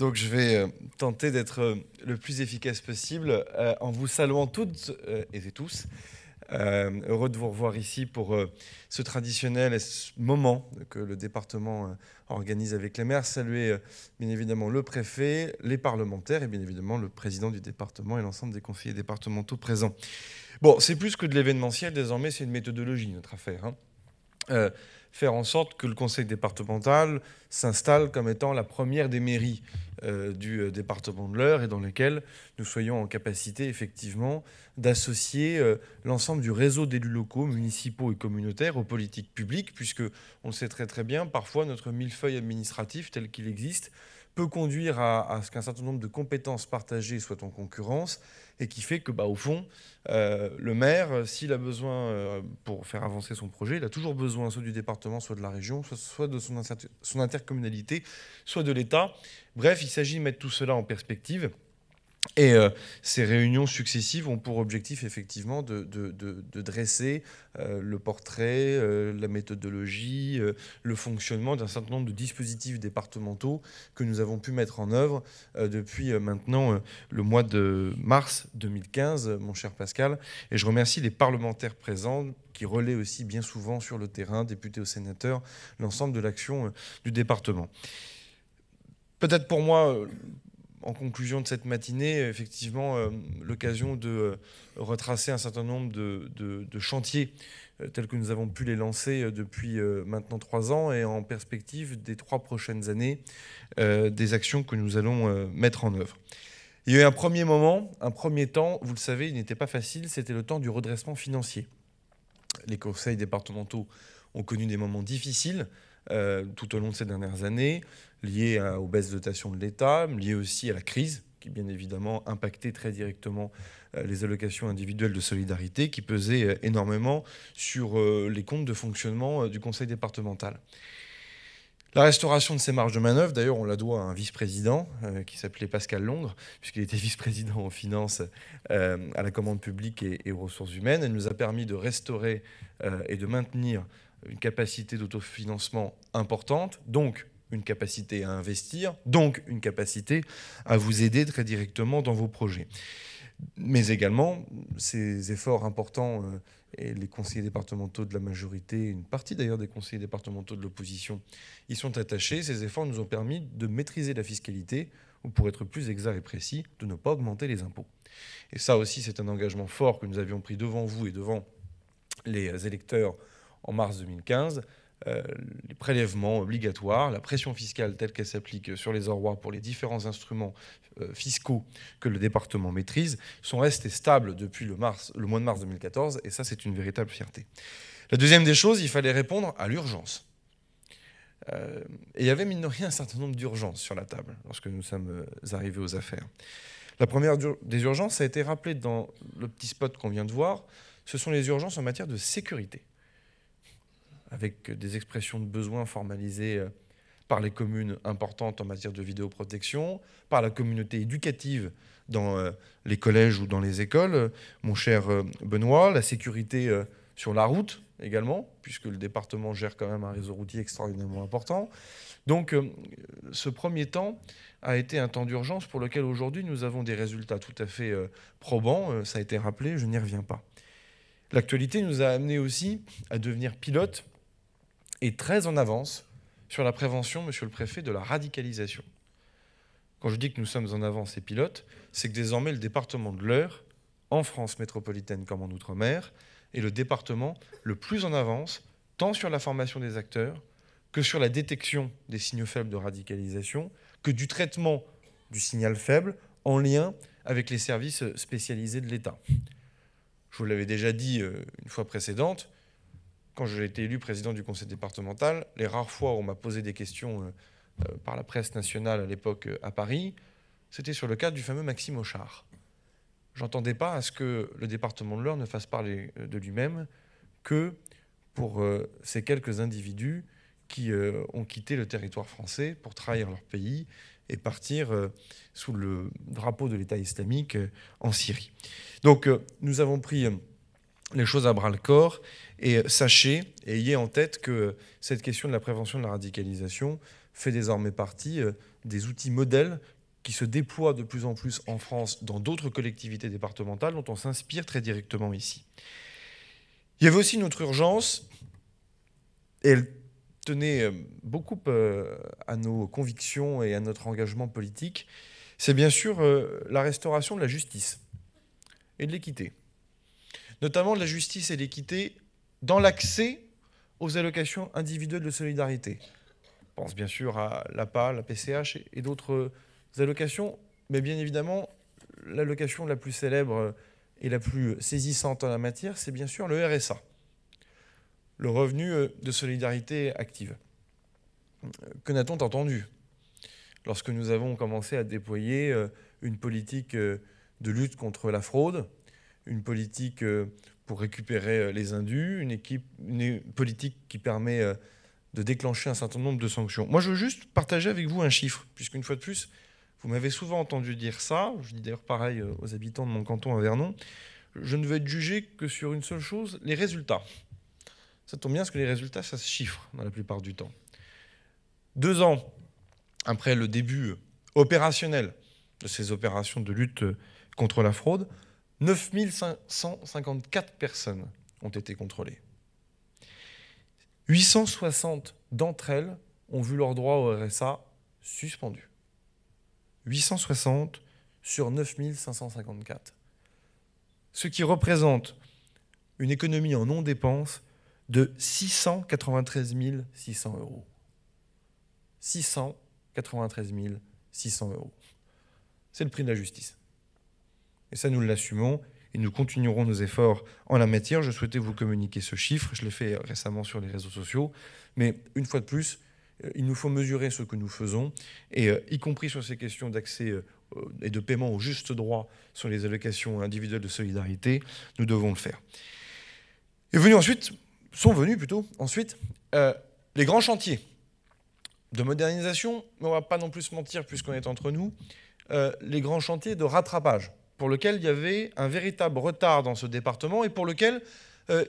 Donc je vais tenter d'être le plus efficace possible en vous saluant toutes et tous. Heureux de vous revoir ici pour ce traditionnel moment que le département organise avec les maires. Saluer bien évidemment le préfet, les parlementaires et bien évidemment le président du département et l'ensemble des conseillers départementaux présents. Bon, c'est plus que de l'événementiel, désormais c'est une méthodologie notre affaire. Faire en sorte que le conseil départemental s'installe comme étant la première des mairies du département de l'Eure et dans lequel nous soyons en capacité effectivement d'associer l'ensemble du réseau d'élus locaux, municipaux et communautaires aux politiques publiques, puisque on le sait très très bien, parfois notre millefeuille administratif tel qu'il existe peut conduire à ce qu'un certain nombre de compétences partagées soient en concurrence et qui fait que, au fond, le maire, s'il a besoin, pour faire avancer son projet, il a toujours besoin soit du département, soit de la région, soit de son intercommunalité, soit de l'État. Bref, il s'agit de mettre tout cela en perspective. Et ces réunions successives ont pour objectif effectivement de dresser le portrait, la méthodologie, le fonctionnement d'un certain nombre de dispositifs départementaux que nous avons pu mettre en œuvre depuis maintenant le mois de mars 2015, mon cher Pascal. Et je remercie les parlementaires présents qui relaient aussi bien souvent sur le terrain, députés ou sénateurs, l'ensemble de l'action du département. Peut-être pour moi... En conclusion de cette matinée, effectivement, l'occasion de retracer un certain nombre de chantiers tels que nous avons pu les lancer depuis maintenant 3 ans et en perspective des 3 prochaines années, des actions que nous allons mettre en œuvre. Il y a eu un premier moment, un premier temps, vous le savez, il n'était pas facile, c'était le temps du redressement financier. Les conseils départementaux ont connu des moments difficiles tout au long de ces dernières années, liées aux baisses de dotation de l'État, liées aussi à la crise, qui bien évidemment impactait très directement les allocations individuelles de solidarité, qui pesaient énormément sur les comptes de fonctionnement du conseil départemental. La restauration de ces marges de manœuvre, d'ailleurs, on la doit à un vice-président qui s'appelait Pascal Longre, puisqu'il était vice-président aux finances, à la commande publique et aux ressources humaines. Elle nous a permis de restaurer et de maintenir une capacité d'autofinancement importante, donc une capacité à investir, donc une capacité à vous aider très directement dans vos projets. Mais également, ces efforts importants, et les conseillers départementaux de la majorité, une partie d'ailleurs des conseillers départementaux de l'opposition, y sont attachés. Ces efforts nous ont permis de maîtriser la fiscalité, ou pour être plus exact et précis, de ne pas augmenter les impôts. Et ça aussi, c'est un engagement fort que nous avions pris devant vous et devant les électeurs en mars 2015, les prélèvements obligatoires, la pression fiscale telle qu'elle s'applique sur les orroirs pour les différents instruments fiscaux que le département maîtrise, sont restés stables depuis le mois de mars 2014, et ça, c'est une véritable fierté. La deuxième des choses, il fallait répondre à l'urgence. Et il y avait, mine de rien, un certain nombre d'urgences sur la table lorsque nous sommes arrivés aux affaires. La première des urgences, ça a été rappelé dans le petit spot qu'on vient de voir, ce sont les urgences en matière de sécurité, avec des expressions de besoins formalisées par les communes importantes en matière de vidéoprotection, par la communauté éducative dans les collèges ou dans les écoles, mon cher Benoît, la sécurité sur la route également, puisque le département gère quand même un réseau routier extraordinairement important. Donc ce premier temps a été un temps d'urgence pour lequel aujourd'hui nous avons des résultats tout à fait probants, ça a été rappelé, je n'y reviens pas. L'actualité nous a amené aussi à devenir pilote et très en avance sur la prévention, monsieur le préfet, de la radicalisation. Quand je dis que nous sommes en avance et pilote, c'est que désormais le département de l'Eure, en France métropolitaine comme en Outre-mer, est le département le plus en avance, tant sur la formation des acteurs, que sur la détection des signaux faibles de radicalisation, que du traitement du signal faible en lien avec les services spécialisés de l'État. Je vous l'avais déjà dit une fois précédente, quand j'ai été élu président du conseil départemental, les rares fois où on m'a posé des questions par la presse nationale à l'époque à Paris, c'était sur le cadre du fameux Maxime Auchard. Je n'entendais pas à ce que le département de l'Eure ne fasse parler de lui-même que pour ces quelques individus qui ont quitté le territoire français pour trahir leur pays et partir sous le drapeau de l'État islamique en Syrie. Donc nous avons pris les choses à bras-le-corps et sachez et ayez en tête que cette question de la prévention de la radicalisation fait désormais partie des outils modèles qui se déploient de plus en plus en France dans d'autres collectivités départementales dont on s'inspire très directement ici. Il y avait aussi une autre urgence, et elle tenait beaucoup à nos convictions et à notre engagement politique, c'est bien sûr la restauration de la justice et de l'équité. Notamment de la justice et de l'équité dans l'accès aux allocations individuelles de solidarité. Je pense bien sûr à l'APA, la PCH et d'autres allocations, mais bien évidemment, l'allocation la plus célèbre et la plus saisissante en la matière, c'est bien sûr le RSA, le revenu de solidarité active. Que n'a-t-on entendu lorsque nous avons commencé à déployer une politique de lutte contre la fraude, une politique pour récupérer les indus, une politique qui permet de déclencher un certain nombre de sanctions. Moi, je veux juste partager avec vous un chiffre, puisqu'une fois de plus, vous m'avez souvent entendu dire ça, je dis d'ailleurs pareil aux habitants de mon canton à Vernon, je ne veux être jugé que sur une seule chose, les résultats. Ça tombe bien parce que les résultats, ça se chiffre dans la plupart du temps. 2 ans après le début opérationnel de ces opérations de lutte contre la fraude, 9554 personnes ont été contrôlées. 860 d'entre elles ont vu leur droit au RSA suspendu. 860 sur 9554. Ce qui représente une économie en non-dépenses de 693 600 euros. 693 600 euros. C'est le prix de la justice. Et ça, nous l'assumons et nous continuerons nos efforts en la matière. Je souhaitais vous communiquer ce chiffre. Je l'ai fait récemment sur les réseaux sociaux. Mais une fois de plus, il nous faut mesurer ce que nous faisons, et y compris sur ces questions d'accès et de paiement au juste droit sur les allocations individuelles de solidarité, nous devons le faire. Sont venus ensuite les grands chantiers de modernisation, mais on ne va pas non plus se mentir puisqu'on est entre nous, les grands chantiers de rattrapage, pour lesquels il y avait un véritable retard dans ce département et pour lequel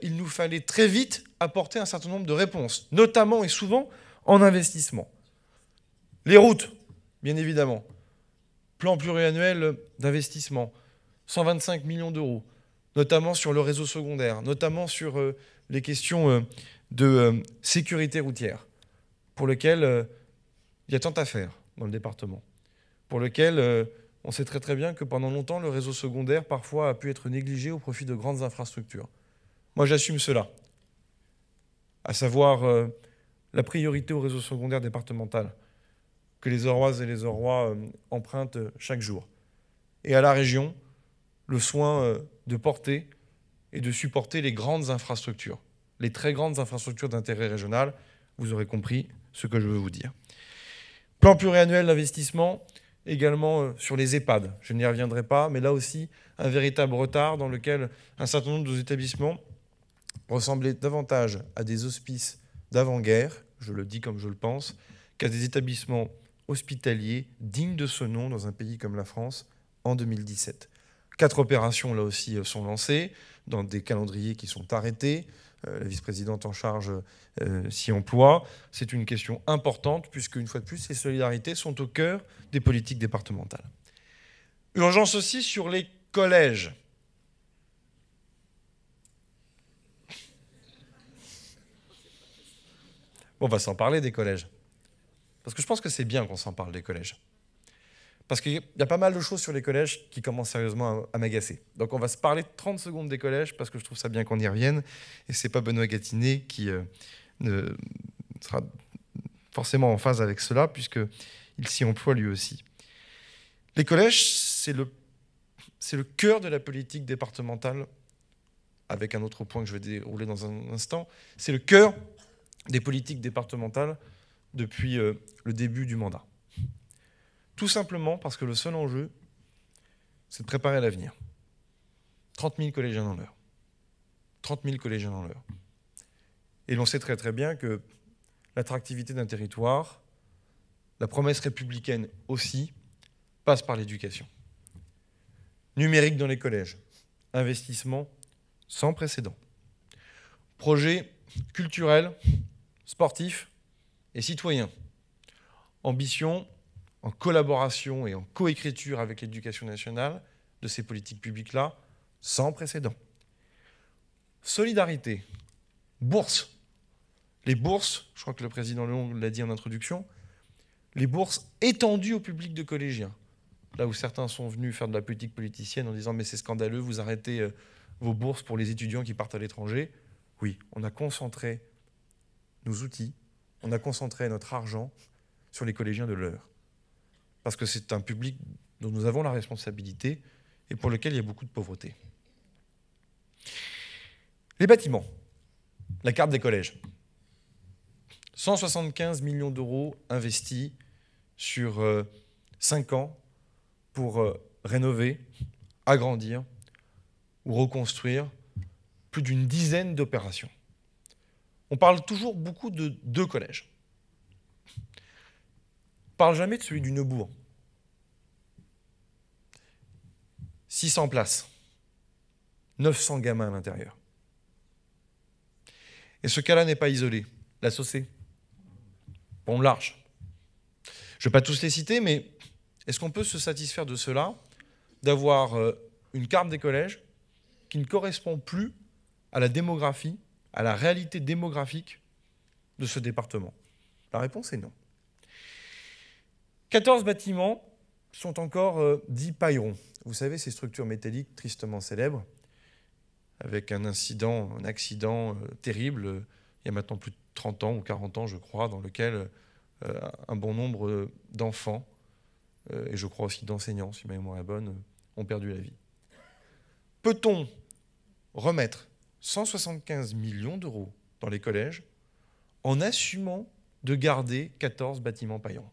il nous fallait très vite apporter un certain nombre de réponses, notamment et souvent en investissement. Les routes, bien évidemment. Plan pluriannuel d'investissement, 125 millions d'euros, notamment sur le réseau secondaire, notamment sur les questions de sécurité routière, pour lesquelles il y a tant à faire dans le département, pour lesquelles on sait très très bien que pendant longtemps, le réseau secondaire, parfois, a pu être négligé au profit de grandes infrastructures. Moi, j'assume cela, à savoir la priorité au réseau secondaire départemental que les Auroises et les Aurois empruntent chaque jour. Et à la région, le soin de porter et de supporter les grandes infrastructures, les très grandes infrastructures d'intérêt régional. Vous aurez compris ce que je veux vous dire. Plan pluriannuel d'investissement, également sur les EHPAD. Je n'y reviendrai pas, mais là aussi, un véritable retard dans lequel un certain nombre de nos établissements ressemblaient davantage à des hospices d'avant-guerre, je le dis comme je le pense, qu'à des établissements hospitaliers dignes de ce nom dans un pays comme la France en 2017. 4 opérations, là aussi, sont lancées dans des calendriers qui sont arrêtés. La vice-présidente en charge s'y emploie. C'est une question importante puisque, une fois de plus, ces solidarités sont au cœur des politiques départementales. Urgence aussi sur les collèges. Bon, on va s'en parler des collèges. Parce que je pense que c'est bien qu'on s'en parle des collèges. Parce qu'il y a pas mal de choses sur les collèges qui commencent sérieusement à m'agacer. Donc on va se parler 30 secondes des collèges parce que je trouve ça bien qu'on y revienne. Et c'est pas Benoît Gatinet qui sera forcément en phase avec cela puisqu'il s'y emploie lui aussi. Les collèges, c'est le cœur de la politique départementale, avec un autre point que je vais dérouler dans un instant. C'est le cœur des politiques départementales depuis le début du mandat. Tout simplement parce que le seul enjeu, c'est de préparer l'avenir. 30 000 collégiens dans l'heure. 30 000 collégiens dans l'heure. Et l'on sait très très bien que l'attractivité d'un territoire, la promesse républicaine aussi, passe par l'éducation. Numérique dans les collèges, investissement sans précédent. Projet culturel, sportif et citoyen. Ambition en collaboration et en coécriture avec l'éducation nationale de ces politiques publiques-là, sans précédent. Solidarité, bourse. Les bourses, je crois que le président Léon l'a dit en introduction, les bourses étendues au public de collégiens. Là où certains sont venus faire de la politique politicienne en disant « mais c'est scandaleux, vous arrêtez vos bourses pour les étudiants qui partent à l'étranger ». Oui, on a concentré nos outils, on a concentré notre argent sur les collégiens de l'Eure. Parce que c'est un public dont nous avons la responsabilité et pour lequel il y a beaucoup de pauvreté. Les bâtiments, la carte des collèges. 175 millions d'euros investis sur 5 ans pour rénover, agrandir ou reconstruire plus d'une dizaine d'opérations. On parle toujours beaucoup de 2 collèges. On ne parle jamais de celui du Neubourg. 600 places, 900 gamins à l'intérieur. Et ce cas-là n'est pas isolé. La Saussée, Pont-de-l'Arche. Je ne vais pas tous les citer, mais est-ce qu'on peut se satisfaire de cela, d'avoir une carte des collèges qui ne correspond plus à la démographie, à la réalité démographique de ce département? La réponse est non. 14 bâtiments sont encore dits paillerons. Vous savez, ces structures métalliques tristement célèbres, avec un accident terrible, il y a maintenant plus de 30 ans ou 40 ans, je crois, dans lequel un bon nombre d'enfants, et je crois aussi d'enseignants, si ma mémoire est bonne, ont perdu la vie. Peut-on remettre 175 millions d'euros dans les collèges en assumant de garder 14 bâtiments paillants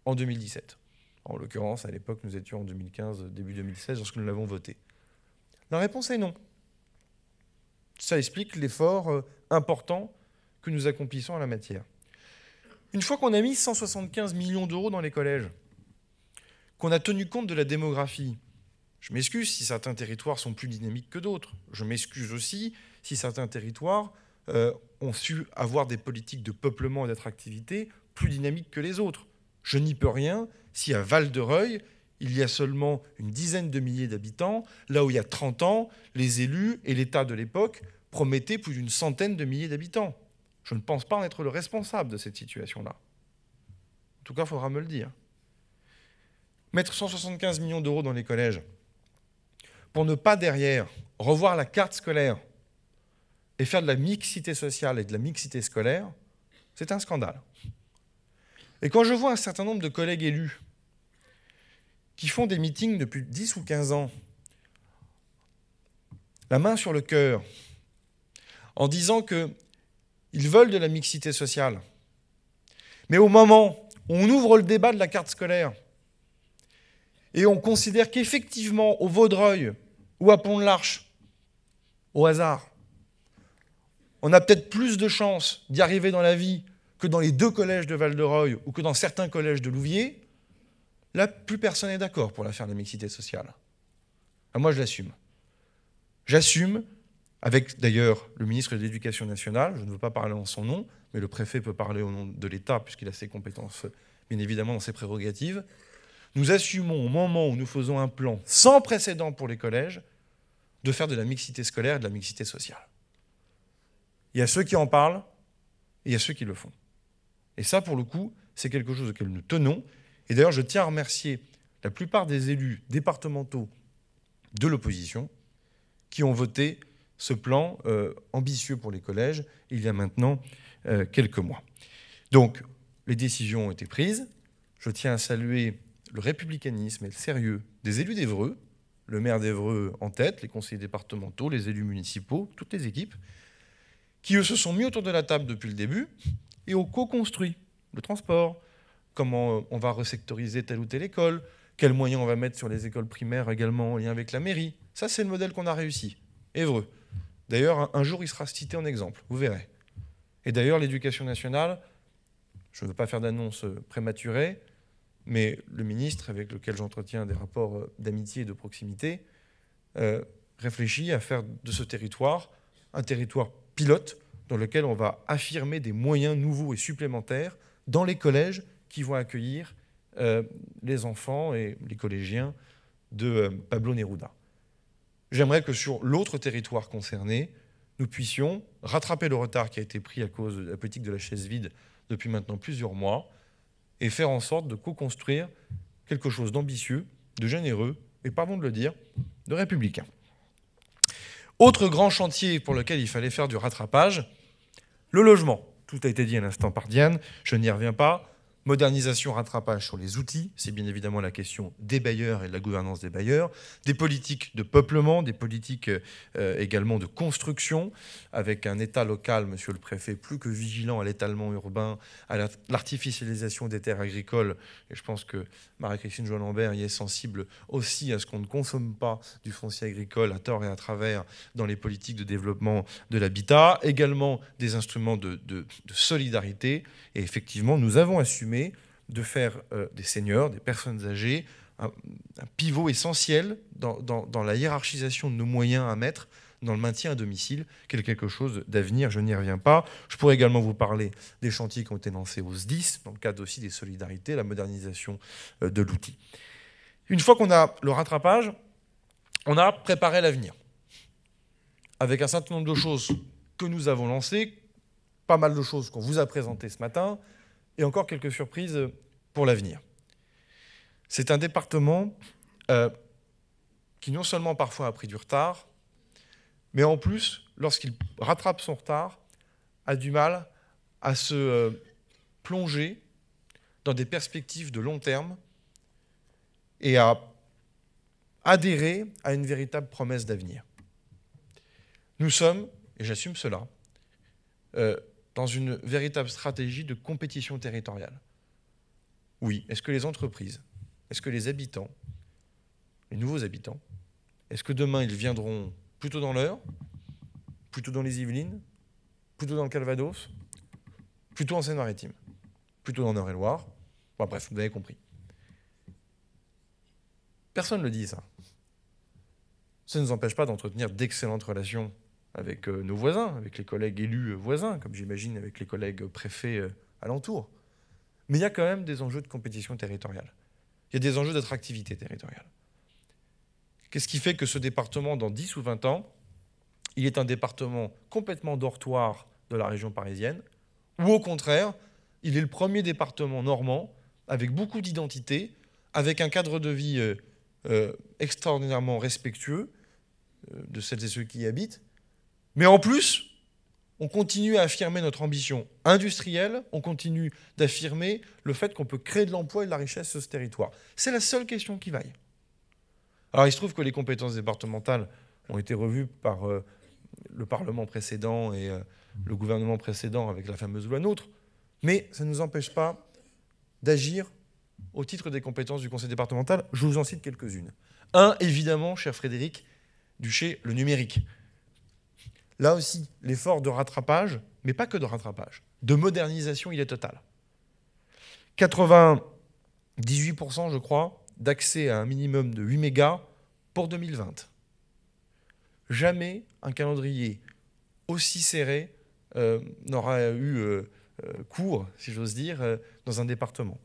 en 2017? En l'occurrence, à l'époque, nous étions en 2015, début 2016, lorsque nous l'avons voté. La réponse est non. Ça explique l'effort important que nous accomplissons en la matière. Une fois qu'on a mis 175 millions d'euros dans les collèges, qu'on a tenu compte de la démographie, je m'excuse si certains territoires sont plus dynamiques que d'autres. Je m'excuse aussi si certains territoires ont su avoir des politiques de peuplement et d'attractivité plus dynamiques que les autres. Je n'y peux rien si à Val-de-Reuil, il y a seulement une dizaine de milliers d'habitants, là où il y a 30 ans, les élus et l'État de l'époque promettaient plus d'une centaine de milliers d'habitants. Je ne pense pas en être le responsable de cette situation-là. En tout cas, il faudra me le dire. Mettre 175 millions d'euros dans les collèges pour ne pas derrière revoir la carte scolaire et faire de la mixité sociale et de la mixité scolaire, c'est un scandale. Et quand je vois un certain nombre de collègues élus qui font des meetings depuis 10 ou 15 ans, la main sur le cœur, en disant qu'ils veulent de la mixité sociale, mais au moment où on ouvre le débat de la carte scolaire et on considère qu'effectivement, au Vaudreuil ou à Pont-de-l'Arche, au hasard, on a peut-être plus de chances d'y arriver dans la vie que dans les 2 collèges de Val-de-Reuil ou que dans certains collèges de Louviers, là, plus personne n'est d'accord pour la faire de la mixité sociale. Moi, je l'assume. J'assume, avec d'ailleurs le ministre de l'Éducation nationale, je ne veux pas parler en son nom, mais le préfet peut parler au nom de l'État, puisqu'il a ses compétences, bien évidemment, dans ses prérogatives. Nous assumons, au moment où nous faisons un plan sans précédent pour les collèges, de faire de la mixité scolaire et de la mixité sociale. Il y a ceux qui en parlent, et il y a ceux qui le font. Et ça, pour le coup, c'est quelque chose auquel nous tenons. Et d'ailleurs, je tiens à remercier la plupart des élus départementaux de l'opposition qui ont voté ce plan ambitieux pour les collèges il y a maintenant quelques mois. Donc, les décisions ont été prises. Je tiens à saluer le républicanisme et le sérieux des élus d'Évreux, le maire d'Évreux en tête, les conseillers départementaux, les élus municipaux, toutes les équipes, qui, eux, se sont mis autour de la table depuis le début et ont co-construit le transport, comment on va resectoriser telle ou telle école, quels moyens on va mettre sur les écoles primaires également en lien avec la mairie. Ça, c'est le modèle qu'on a réussi. Évreux. D'ailleurs, un jour, il sera cité en exemple, vous verrez. Et d'ailleurs, l'éducation nationale, je ne veux pas faire d'annonce prématurée, mais le ministre, avec lequel j'entretiens des rapports d'amitié et de proximité, réfléchit à faire de ce territoire un territoire pilote dans lequel on va affirmer des moyens nouveaux et supplémentaires dans les collèges qui vont accueillir les enfants et les collégiens de Pablo Neruda. J'aimerais que sur l'autre territoire concerné, nous puissions rattraper le retard qui a été pris à cause de la politique de la chaise vide depuis maintenant plusieurs mois et faire en sorte de co-construire quelque chose d'ambitieux, de généreux et, pardon de le dire, de républicain. Autre grand chantier pour lequel il fallait faire du rattrapage, le logement. Tout a été dit à l'instant par Diane, je n'y reviens pas. Modernisation, rattrapage sur les outils, c'est bien évidemment la question des bailleurs et de la gouvernance des bailleurs, des politiques de peuplement, des politiques également de construction, avec un État local, monsieur le préfet, plus que vigilant à l'étalement urbain, à l'artificialisation des terres agricoles. Et je pense que Marie-Christine Joly-Lambert y est sensible aussi à ce qu'on ne consomme pas du foncier agricole à tort et à travers dans les politiques de développement de l'habitat, également des instruments de solidarité. Et effectivement, nous avons assumé de faire des seniors, des personnes âgées, un pivot essentiel dans la hiérarchisation de nos moyens à mettre dans le maintien à domicile, qui est quelque chose d'avenir, je n'y reviens pas. Je pourrais également vous parler des chantiers qui ont été lancés au SDIS, dans le cadre aussi des solidarités, la modernisation de l'outil. Une fois qu'on a le rattrapage, on a préparé l'avenir, avec un certain nombre de choses que nous avons lancées, pas mal de choses qu'on vous a présentées ce matin, et encore quelques surprises pour l'avenir. C'est un département qui non seulement parfois a pris du retard, mais en plus, lorsqu'il rattrape son retard, a du mal à se plonger dans des perspectives de long terme et à adhérer à une véritable promesse d'avenir. Nous sommes, et j'assume cela, dans une véritable stratégie de compétition territoriale. Oui, est-ce que les entreprises, est-ce que les habitants, les nouveaux habitants, est-ce que demain ils viendront plutôt dans l'Eure, plutôt dans les Yvelines, plutôt dans le Calvados, plutôt en Seine-Maritime, plutôt dans Eure-et-Loire? Bon, bref, vous avez compris. Personne ne le dit, ça. Ça ne nous empêche pas d'entretenir d'excellentes relations avec nos voisins, avec les collègues élus voisins, comme j'imagine avec les collègues préfets alentours. Mais il y a quand même des enjeux de compétition territoriale. Il y a des enjeux d'attractivité territoriale. Qu'est-ce qui fait que ce département, dans 10 ou 20 ans, il est un département complètement dortoir de la région parisienne, ou au contraire, il est le premier département normand, avec beaucoup d'identité, avec un cadre de vie extraordinairement respectueux de celles et ceux qui y habitent. Mais en plus, on continue à affirmer notre ambition industrielle, on continue d'affirmer le fait qu'on peut créer de l'emploi et de la richesse sur ce territoire. C'est la seule question qui vaille. Alors il se trouve que les compétences départementales ont été revues par le Parlement précédent et le gouvernement précédent avec la fameuse loi NOTRe, mais ça ne nous empêche pas d'agir au titre des compétences du conseil départemental. Je vous en cite quelques-unes. Un, évidemment, cher Frédéric Duché, le numérique. Là aussi, l'effort de rattrapage, mais pas que de rattrapage, de modernisation, il est total. 98%, je crois, d'accès à un minimum de 8 mégas pour 2020. Jamais un calendrier aussi serré n'aura eu cours, si j'ose dire, dans un département.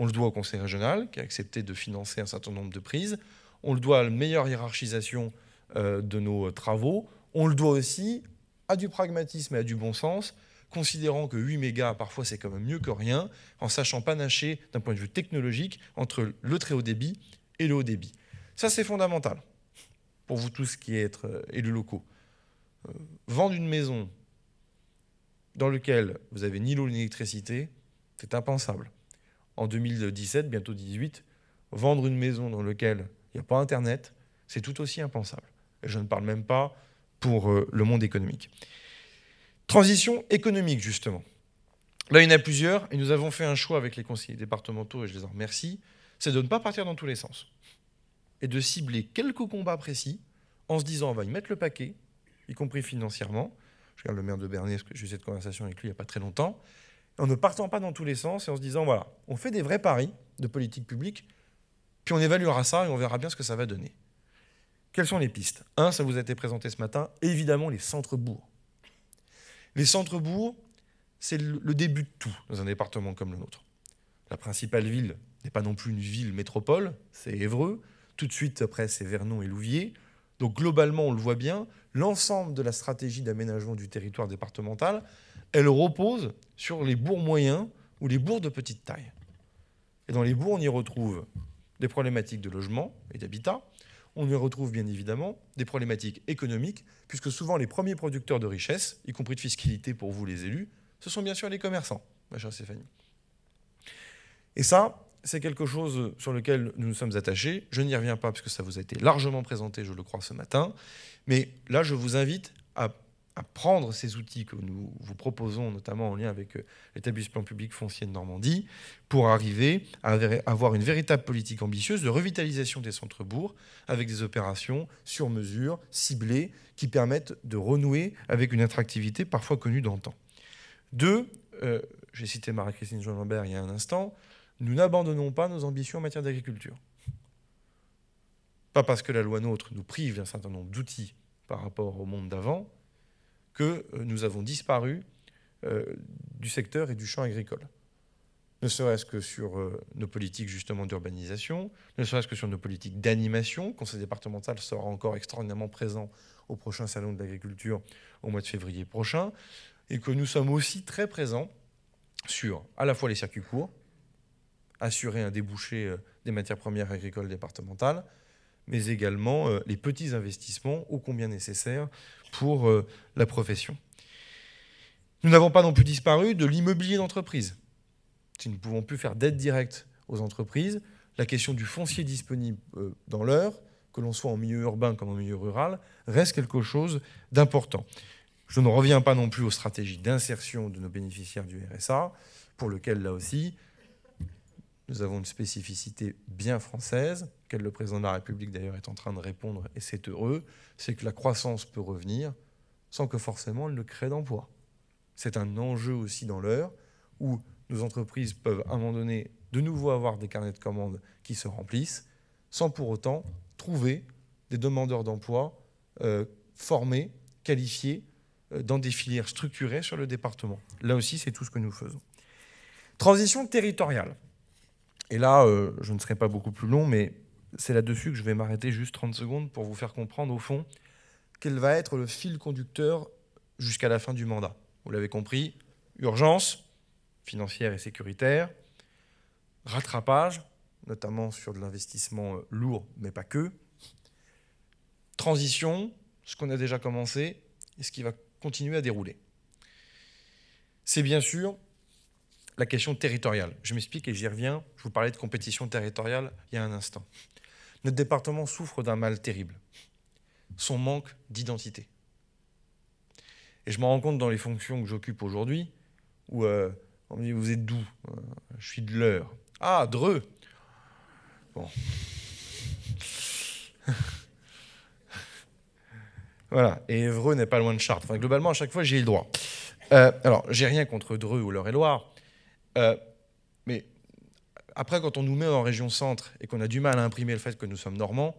On le doit au Conseil régional, qui a accepté de financer un certain nombre de prises. On le doit à une meilleure hiérarchisation de nos travaux. On le doit aussi à du pragmatisme et à du bon sens, considérant que 8 mégas, parfois, c'est quand même mieux que rien, en sachant panacher d'un point de vue technologique entre le très haut débit et le haut débit. Ça, c'est fondamental pour vous tous qui êtes élus locaux. Vendre une maison dans laquelle vous avez ni l'eau ni l'électricité, c'est impensable. En 2017, bientôt 2018, vendre une maison dans laquelle il n'y a pas Internet, c'est tout aussi impensable. Et je ne parle même pas pour le monde économique. Transition économique, justement. Là, il y en a plusieurs, et nous avons fait un choix avec les conseillers départementaux, et je les en remercie, c'est de ne pas partir dans tous les sens, et de cibler quelques combats précis, en se disant on va y mettre le paquet, y compris financièrement. Je regarde le maire de Bernay, parce que j'ai eu cette conversation avec lui il n'y a pas très longtemps, en ne partant pas dans tous les sens, et en se disant voilà, on fait des vrais paris de politique publique, puis on évaluera ça, et on verra bien ce que ça va donner. Quelles sont les pistes? Un, ça vous a été présenté ce matin, évidemment les centres-bourgs. Les centres-bourgs, c'est le début de tout dans un département comme le nôtre. La principale ville n'est pas non plus une ville métropole, c'est Évreux. Tout de suite après, c'est Vernon et Louviers. Donc globalement, on le voit bien, l'ensemble de la stratégie d'aménagement du territoire départemental, elle repose sur les bourgs moyens ou les bourgs de petite taille. Et dans les bourgs, on y retrouve des problématiques de logement et d'habitat. On y retrouve bien évidemment des problématiques économiques, puisque souvent les premiers producteurs de richesse, y compris de fiscalité pour vous les élus, ce sont bien sûr les commerçants, ma chère Stéphanie. Et ça, c'est quelque chose sur lequel nous nous sommes attachés. Je n'y reviens pas parce que ça vous a été largement présenté, je le crois, ce matin. Mais là, je vous invite à prendre ces outils que nous vous proposons, notamment en lien avec l'établissement public foncier de Normandie, pour arriver à avoir une véritable politique ambitieuse de revitalisation des centres-bourgs avec des opérations sur mesure, ciblées, qui permettent de renouer avec une attractivité parfois connue d'antan. Deux, j'ai cité Marie-Christine Jean-Lambert il y a un instant, nous n'abandonnons pas nos ambitions en matière d'agriculture. Pas parce que la loi NOTRe nous prive d'un certain nombre d'outils par rapport au monde d'avant que nous avons disparu du secteur et du champ agricole. Ne serait-ce que sur nos politiques justement d'urbanisation, ne serait-ce que sur nos politiques d'animation. Le Conseil départemental sera encore extraordinairement présent au prochain salon de l'agriculture au mois de février prochain, et que nous sommes aussi très présents sur à la fois les circuits courts, assurer un débouché des matières premières agricoles départementales, mais également les petits investissements ô combien nécessaires pour la profession. Nous n'avons pas non plus disparu de l'immobilier d'entreprise. Si nous ne pouvons plus faire d'aide directe aux entreprises, la question du foncier disponible dans l'heure, que l'on soit en milieu urbain comme en milieu rural, reste quelque chose d'important. Je ne reviens pas non plus aux stratégies d'insertion de nos bénéficiaires du RSA, pour lequel, là aussi, nous avons une spécificité bien française, auquel le président de la République d'ailleurs est en train de répondre, et c'est heureux, c'est que la croissance peut revenir sans que forcément elle ne crée d'emplois. C'est un enjeu aussi dans l'heure où nos entreprises peuvent à un moment donné de nouveau avoir des carnets de commandes qui se remplissent, sans pour autant trouver des demandeurs d'emploi formés, qualifiés, dans des filières structurées sur le département. Là aussi, c'est tout ce que nous faisons. Transition territoriale. Et là, je ne serai pas beaucoup plus long, mais c'est là-dessus que je vais m'arrêter juste 30 secondes pour vous faire comprendre, au fond, quel va être le fil conducteur jusqu'à la fin du mandat. Vous l'avez compris, urgence financière et sécuritaire, rattrapage, notamment sur de l'investissement lourd, mais pas que, transition, ce qu'on a déjà commencé et ce qui va continuer à dérouler. C'est bien sûr la question territoriale. Je m'explique et j'y reviens. Je vous parlais de compétition territoriale il y a un instant. Notre département souffre d'un mal terrible, son manque d'identité. Et je me rends compte dans les fonctions que j'occupe aujourd'hui, où on me dit, vous êtes d'où? Je suis de l'Eure. Ah, Dreux. Bon. Voilà, et Évreux n'est pas loin de Chartres. Enfin, globalement, à chaque fois, j'ai le droit. Alors, j'ai rien contre Dreux ou l'Eure-et-Loire, mais après, quand on nous met en région centre et qu'on a du mal à imprimer le fait que nous sommes normands,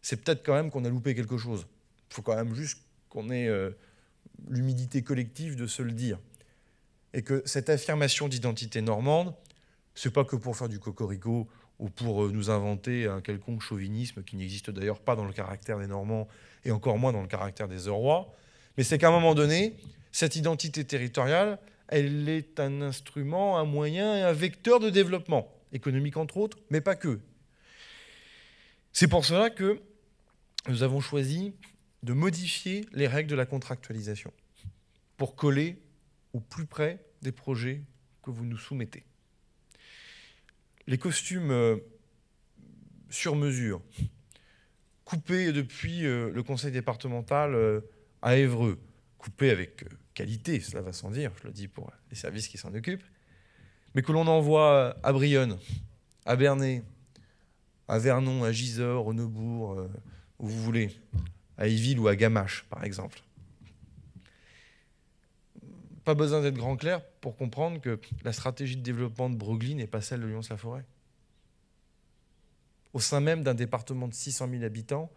c'est peut-être quand même qu'on a loupé quelque chose. Il faut quand même juste qu'on ait l'humilité collective de se le dire. Et que cette affirmation d'identité normande, c'est pas que pour faire du cocorico ou pour nous inventer un quelconque chauvinisme qui n'existe d'ailleurs pas dans le caractère des Normands et encore moins dans le caractère des Eurois, mais c'est qu'à un moment donné, cette identité territoriale, elle est un instrument, un moyen et un vecteur de développement, économique entre autres, mais pas que. C'est pour cela que nous avons choisi de modifier les règles de la contractualisation pour coller au plus près des projets que vous nous soumettez. Les costumes sur mesure, coupés depuis le conseil départemental à Évreux, coupés avec qualité, cela va sans dire, je le dis pour les services qui s'en occupent, mais que l'on envoie à Brionne, à Bernay, à Vernon, à Gisors, au Neubourg, où vous voulez, à Yville ou à Gamache, par exemple. Pas besoin d'être grand clair pour comprendre que la stratégie de développement de Broglie n'est pas celle de Lyons-la-Forêt. Au sein même d'un département de 600 000 habitants,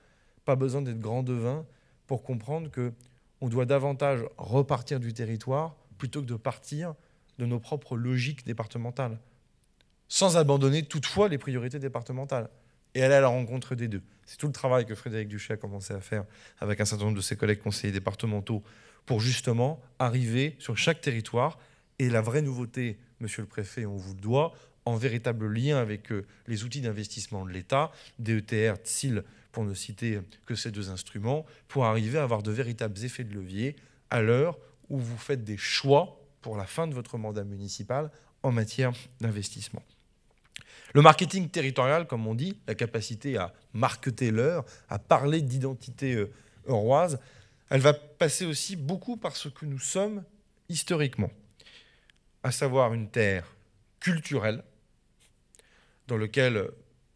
pas besoin d'être grand devin pour comprendre qu'on doit davantage repartir du territoire plutôt que de partir de nos propres logiques départementales. sans abandonner toutefois les priorités départementales et aller à la rencontre des deux. C'est tout le travail que Frédéric Duché a commencé à faire avec un certain nombre de ses collègues conseillers départementaux pour justement arriver sur chaque territoire. Et la vraie nouveauté, monsieur le préfet, on vous le doit, en véritable lien avec les outils d'investissement de l'État, DETR, TSIL, pour ne citer que ces deux instruments, pour arriver à avoir de véritables effets de levier à l'heure où vous faites des choix pour la fin de votre mandat municipal en matière d'investissement. Le marketing territorial, comme on dit, la capacité à marketer l'heure, à parler d'identité euroise, elle va passer aussi beaucoup par ce que nous sommes historiquement, à savoir une terre culturelle dans laquelle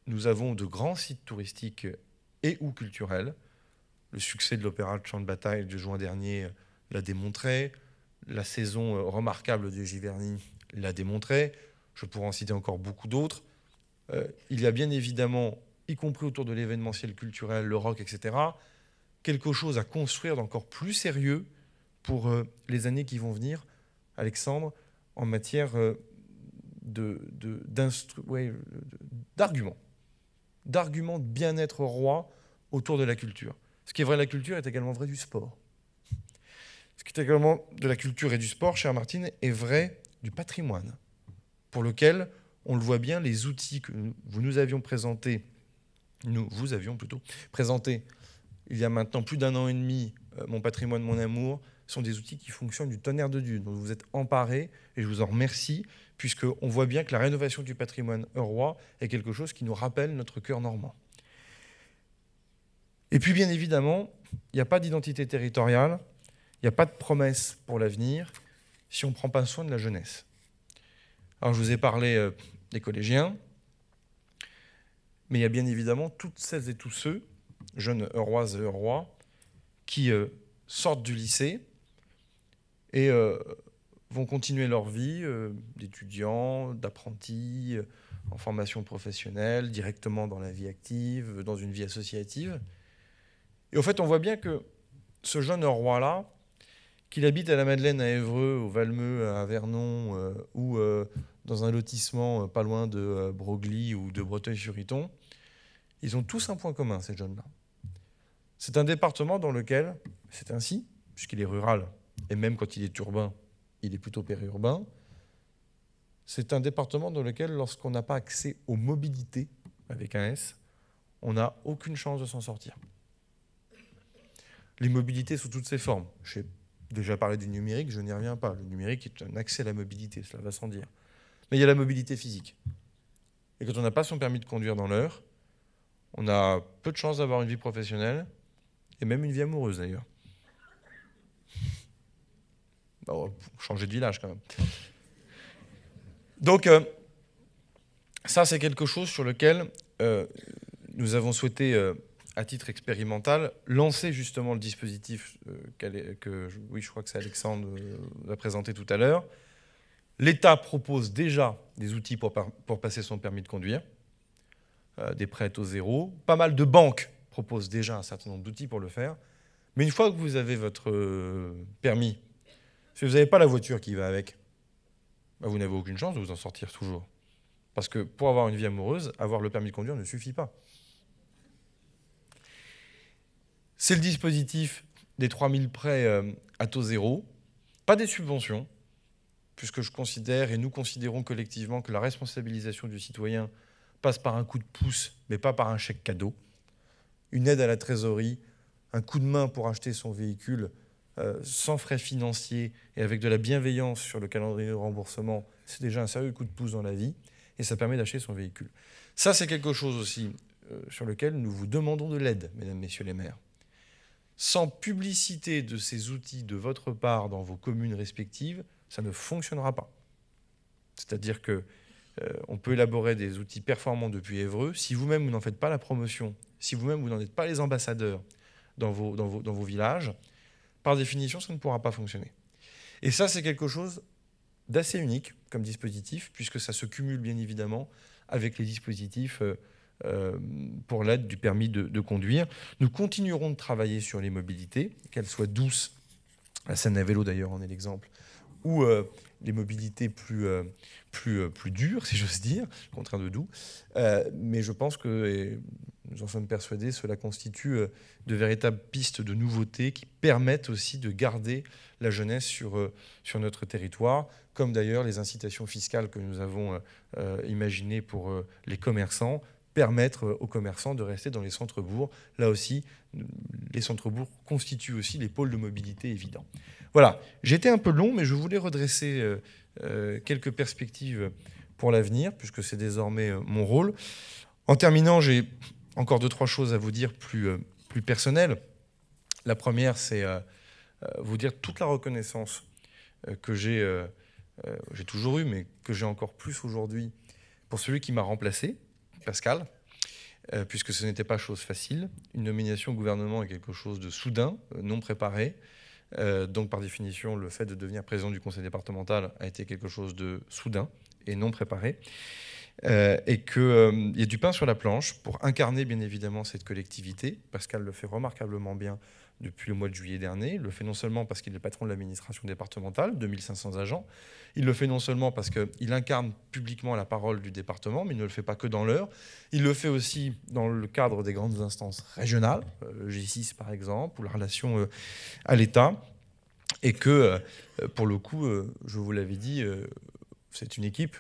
nous avons de grands sites touristiques et ou culturels. Le succès de l'opéra de Champ de bataille de juin dernier l'a démontré, la saison remarquable de Giverny l'a démontré, je pourrais en citer encore beaucoup d'autres. Il y a bien évidemment, y compris autour de l'événementiel culturel, le rock, etc., quelque chose à construire d'encore plus sérieux pour les années qui vont venir, Alexandre, en matière d'arguments de bien-être roi autour de la culture. Ce qui est vrai de la culture est également vrai du sport. Ce qui est également de la culture et du sport, chère Martine, est vrai du patrimoine, pour lequel, on le voit bien, les outils que vous avions présentés il y a maintenant plus d'un an et demi, Mon patrimoine, mon amour, sont des outils qui fonctionnent du tonnerre de Dieu, dont vous êtes emparés, et je vous en remercie, puisqu'on voit bien que la rénovation du patrimoine eurois est quelque chose qui nous rappelle notre cœur normand. Et puis, bien évidemment, il n'y a pas d'identité territoriale, il n'y a pas de promesse pour l'avenir si on ne prend pas soin de la jeunesse. Alors, je vous ai parlé des collégiens, mais il y a bien évidemment toutes celles et tous ceux, jeunes Euroises et Eurois, qui sortent du lycée et vont continuer leur vie d'étudiants, d'apprentis, en formation professionnelle, directement dans la vie active, dans une vie associative. Et au fait, on voit bien que ce jeune roi-là, qu'il habite à la Madeleine, à Évreux, au Valmeux, à Vernon, ou dans un lotissement pas loin de Broglie ou de Breteuil-sur-Iton, ils ont tous un point commun, ces jeunes-là. C'est un département dans lequel, c'est ainsi, puisqu'il est rural, et même quand il est urbain, il est plutôt périurbain, c'est un département dans lequel, lorsqu'on n'a pas accès aux mobilités, avec un S, on n'a aucune chance de s'en sortir. Les mobilités sous toutes ses formes. J'ai déjà parlé du numérique, je n'y reviens pas. Le numérique est un accès à la mobilité, cela va sans dire. Mais il y a la mobilité physique. Et quand on n'a pas son permis de conduire dans l'heure, on a peu de chances d'avoir une vie professionnelle, et même une vie amoureuse d'ailleurs. Bon, changer de village quand même. Donc, ça c'est quelque chose sur lequel nous avons souhaité, à titre expérimental, lancer justement le dispositif oui, je crois que c'est Alexandre l'a présenté tout à l'heure. L'État propose déjà des outils pour passer son permis de conduire, des prêts à taux zéro. Pas mal de banques proposent déjà un certain nombre d'outils pour le faire. Mais une fois que vous avez votre permis, si vous n'avez pas la voiture qui va avec, bah vous n'avez aucune chance de vous en sortir toujours. Parce que pour avoir une vie amoureuse, avoir le permis de conduire ne suffit pas. C'est le dispositif des 3000 prêts à taux zéro, pas des subventions, puisque je considère et nous considérons collectivement que la responsabilisation du citoyen passe par un coup de pouce, mais pas par un chèque cadeau. Une aide à la trésorerie, un coup de main pour acheter son véhicule sans frais financiers et avec de la bienveillance sur le calendrier de remboursement, c'est déjà un sérieux coup de pouce dans la vie et ça permet d'acheter son véhicule. Ça, c'est quelque chose aussi sur lequel nous vous demandons de l'aide, mesdames, messieurs les maires. Sans publicité de ces outils de votre part dans vos communes respectives, ça ne fonctionnera pas. C'est-à-dire qu'on peut élaborer des outils performants depuis Évreux. Si vous-même, vous n'en faites pas la promotion, si vous-même, vous n'en êtes pas les ambassadeurs dans vos villages, par définition, ça ne pourra pas fonctionner. Et ça, c'est quelque chose d'assez unique comme dispositif, puisque ça se cumule bien évidemment avec les dispositifs pour l'aide du permis de conduire. Nous continuerons de travailler sur les mobilités, qu'elles soient douces, la Seine à vélo d'ailleurs en est l'exemple, ou les mobilités plus dures, si j'ose dire, contraint de doux. Mais je pense que, et nous en sommes persuadés, cela constitue de véritables pistes de nouveautés qui permettent aussi de garder la jeunesse sur notre territoire, comme d'ailleurs les incitations fiscales que nous avons imaginées pour les commerçants, permettre aux commerçants de rester dans les centres-bourgs. Là aussi, les centres-bourgs constituent aussi les pôles de mobilité évidents. Voilà, j'étais un peu long, mais je voulais redresser quelques perspectives pour l'avenir, puisque c'est désormais mon rôle. En terminant, j'ai encore 2-3 choses à vous dire plus personnelles. La première, c'est vous dire toute la reconnaissance que j'ai toujours eue, mais que j'ai encore plus aujourd'hui pour celui qui m'a remplacé, Pascal, puisque ce n'était pas chose facile. Une nomination au gouvernement est quelque chose de soudain, non préparé. Donc, par définition, le fait de devenir président du conseil départemental a été quelque chose de soudain et non préparé. Et qu'il y a du pain sur la planche pour incarner, bien évidemment, cette collectivité. Pascal le fait remarquablement bien depuis le mois de juillet dernier. Il le fait non seulement parce qu'il est le patron de l'administration départementale, 2500 agents. Il le fait non seulement parce qu'il incarne publiquement la parole du département, mais il ne le fait pas que dans l'heure. Il le fait aussi dans le cadre des grandes instances régionales, le G6 par exemple, ou la relation à l'État. Et que, pour le coup, je vous l'avais dit, c'est une équipe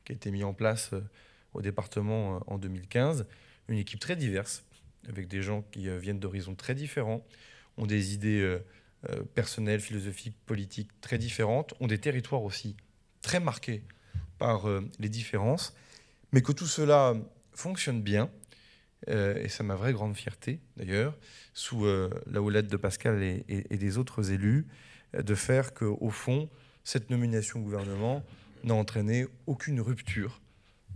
qui a été mise en place au département en 2015, une équipe très diverse, avec des gens qui viennent d'horizons très différents, ont des idées personnelles, philosophiques, politiques très différentes, ont des territoires aussi très marqués par les différences, mais que tout cela fonctionne bien, et c'est ma vraie grande fierté d'ailleurs, sous la houlette de Pascal et des autres élus, de faire qu'au fond, cette nomination au gouvernement n'a entraîné aucune rupture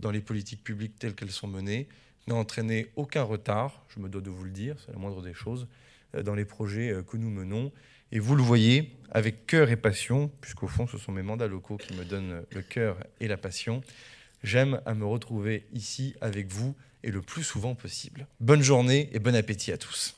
dans les politiques publiques telles qu'elles sont menées, n'a entraîné aucun retard, je me dois de vous le dire, c'est la moindre des choses, dans les projets que nous menons. Et vous le voyez, avec cœur et passion, puisqu'au fond, ce sont mes mandats locaux qui me donnent le cœur et la passion, j'aime à me retrouver ici avec vous et le plus souvent possible. Bonne journée et bon appétit à tous.